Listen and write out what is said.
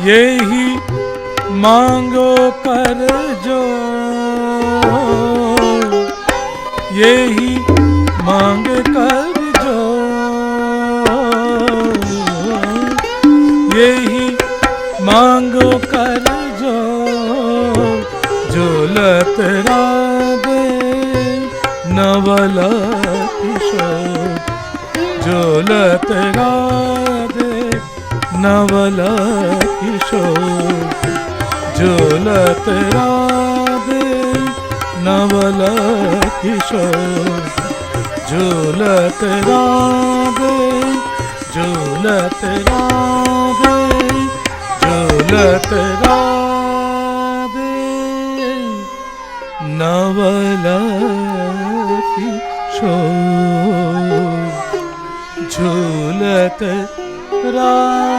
यही मांगो कर जो, यही मांग कर जो, यही मांगो कर जो, झूलत राधे नवल किशोर, झूलत राधे नवल किशोर, झूलत राधे नवल किशोर, झूलत राधे, झूलत राधे, झूलत राधे नवल किशोर, झूलत राधे।